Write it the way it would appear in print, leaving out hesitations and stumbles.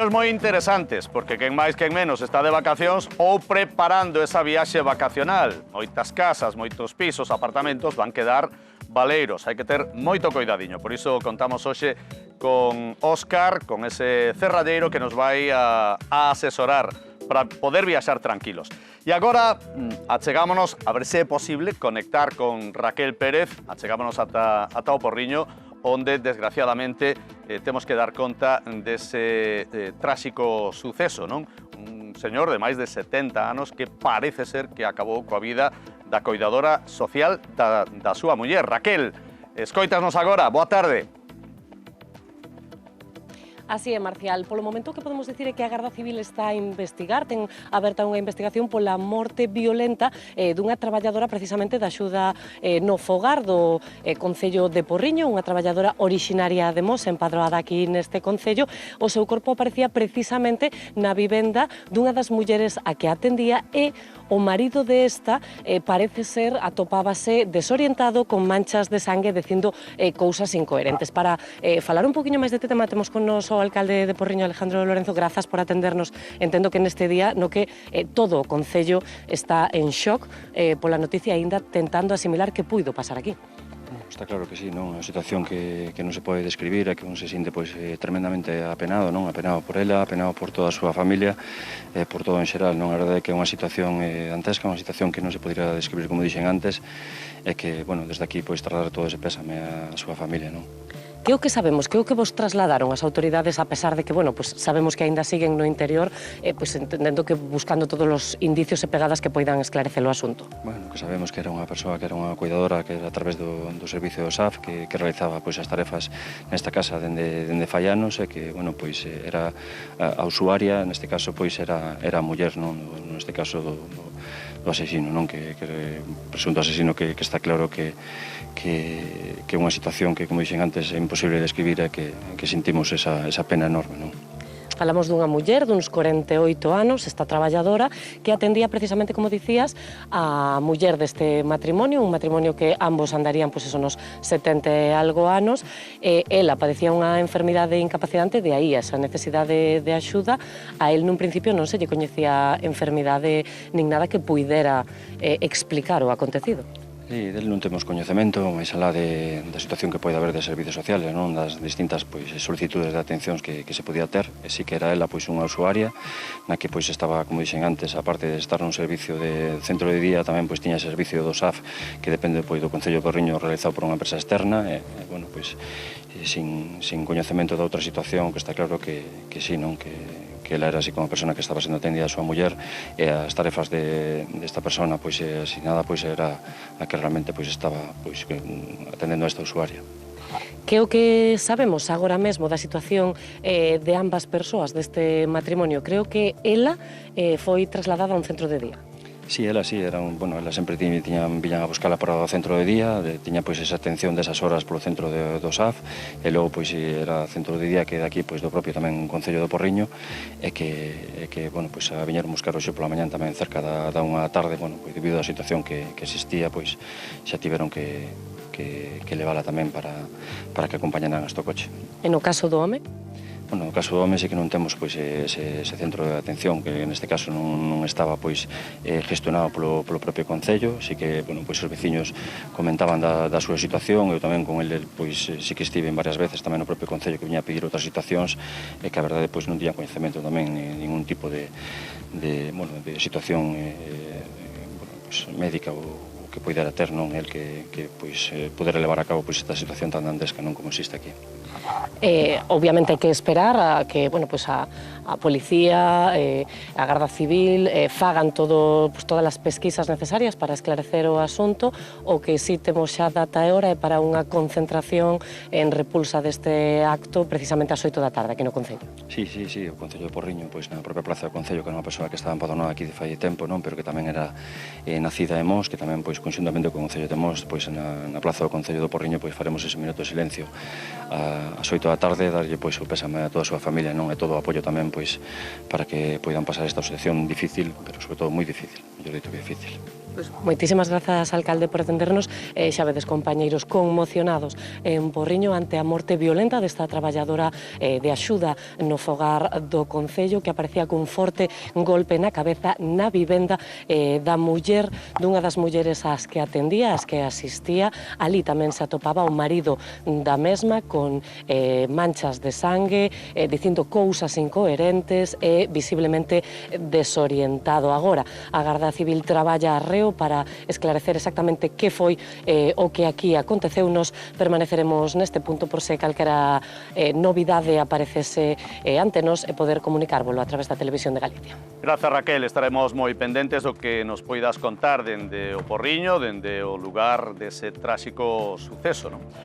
días moi interesantes, porque quen máis quen menos está de vacacións ou preparando esa viaxe vacacional. Moitas casas, moitos pisos, apartamentos van quedar baleiros. Hai que ter moito coidadiño. Por iso contamos hoxe con Óscar, con ese cerralleiro que nos vai a asesorar para poder viaxar tranquilos. E agora achegámonos, a ver se é posible, conectar con Raquel Pérez, achegámonos ata o Porriño, onde, desgraciadamente, temos que dar conta dese tráxico suceso, non? Un señor de máis de 70 anos que parece ser que acabou coa vida da coidadora social da súa muller. Raquel, escoítanos agora, boa tarde. Así é, Marcial. Polo momento o que podemos dicir é que a Garda Civil está a investigar, ten aberta unha investigación pola morte violenta dunha traballadora precisamente da axuda no fogar do Concello de Porriño, unha traballadora orixinaria de Mos, empadroada aquí neste Concello. O seu corpo aparecía precisamente na vivenda dunha das mulleres a que atendía e o marido desta parece ser atopábase desorientado con manchas de sangue dicindo cousas incoherentes. Para falar un poquinho máis deste tema temos con nos o alcalde de Porriño, Alejandro Lorenzo. Grazas por atendernos. Entendo que neste día no que todo o Concello está en shock pola noticia, aínda tentando asimilar que puido pasar aquí. Está claro que sí, non? É unha situación que non se pode describir e que un se sinte tremendamente apenado, non? Apenado por ela, apenado por toda a súa familia, por todo en xeral, non? A verdade é que é unha situación dantesca, unha situación que non se podería describir como dixen antes, e que, bueno, desde aquí trasladar todo ese pésame á súa familia, non? Que o que sabemos, que o que vos trasladaron as autoridades, a pesar de que, bueno, pues sabemos que aínda siguen no interior, pues entendendo que buscando todos os indicios e pegadas que poidan esclarecer o asunto? Bueno, que sabemos que era unha persoa, que era unha cuidadora, que era a través do servicio do SAF, que realizaba as tarefas nesta casa dende fai anos, e que, bueno, era a usuaria, neste caso, era a muller, non? Neste caso do asesino, non? Que presunto asesino, que está claro que é unha situación que, como dixen antes, é imposible de describir, e que sentimos esa pena enorme, non? Falamos dunha muller duns 48 anos, esta traballadora, que atendía precisamente, como dicías, a muller deste matrimonio, un matrimonio que ambos andarían nos 70 e algo anos. Ela padecía unha enfermidade incapacidante, de aí esa necesidade de axuda. A él nun principio non se lle coñecía enfermidade nin nada que puidera explicar o acontecido. Sí, del non temos coñecemento, máis alá da situación que pode haber de servicios sociales, non? Das distintas solicitudes de atencións que se podía ter, e si que era ela unha usuaria, na que estaba, como dixen antes, aparte de estar nun servicio de centro de día, tamén tiña servicio do SAF, que depende do Concello de Porriño, realizado por unha empresa externa, e, bueno, sin coñecemento da outra situación, que está claro que sí, non? Que ela era así como a persona que estaba sendo atendida a súa muller, e as tarefas desta persona asignada era a que realmente estaba atendendo a esta usuaria. Que o que sabemos agora mesmo da situación de ambas persoas deste matrimonio? Creo que ela foi trasladada a un centro de día. Sí, ela ela sempre viñan a buscala para o centro de día, tiña esa atención desas horas polo centro do SAF, e logo era centro de día que de aquí do propio tamén Concello do Porriño, e que a viñeron buscar hoxe pola mañán tamén cerca da unha tarde, debido á situación que existía, xa tiveron que levala tamén para que acompañaran hasta o coche. E no caso do home? Bueno, no caso do home sí que non temos ese centro de atención, que neste caso non estaba gestionado polo propio Concello. Sí que os veciños comentaban da súa situación, eu tamén con ele sí que estive varias veces tamén no propio Concello, que viña a pedir outras situacións, e que a verdade non tiña coñecemento tamén ningún tipo de situación médica ou que poidera ter, non, el que pudera levar a cabo esta situación tan dantesca, non, como existe aquí. Obviamente hai que esperar a que a policía, a Garda Civil fagan todas as pesquisas necesarias para esclarecer o asunto. O que si temos xa data e hora é para unha concentración en repulsa deste acto precisamente ás 8 da tarde aquí no Concello. Sí, o Concello de Porriño, na propia plaza do Concello, que era unha persoa que estaba empadronada aquí de fai tempo, non, pero que tamén era nacida en Mos, que tamén conxuntamente co Concello de Mos, na plaza do Concello do Porriño faremos ese minuto de silencio ás 8 da tarde, darlle o pésame a toda a súa familia, non, e todo o apoio tamén para que poidan pasar esta situación difícil, pero sobre todo moi difícil, mellor dito que difícil. Pois, moitísimas grazas, alcalde, por atendernos. Xa vedes, compañeiros, conmocionados en Porriño ante a morte violenta desta traballadora de axuda no fogar do Concello, que aparecía cun forte golpe na cabeza na vivenda da muller dunha das mulleres ás que atendía, ás que asistía. Ali tamén se atopaba o marido da mesma con manchas de sangue, dicindo cousas incoherentes e visiblemente desorientado. Agora, a Garda Civil traballa arreo para esclarecer exactamente que foi o que aquí aconteceu. Nos permaneceremos neste punto por se calquera novidade aparecese ante nos e poder comunicárvolo a través da Televisión de Galicia. Grazas, Raquel. Estaremos moi pendentes do que nos poidas contar dende o Porriño, dende o lugar dese tráxico suceso, non?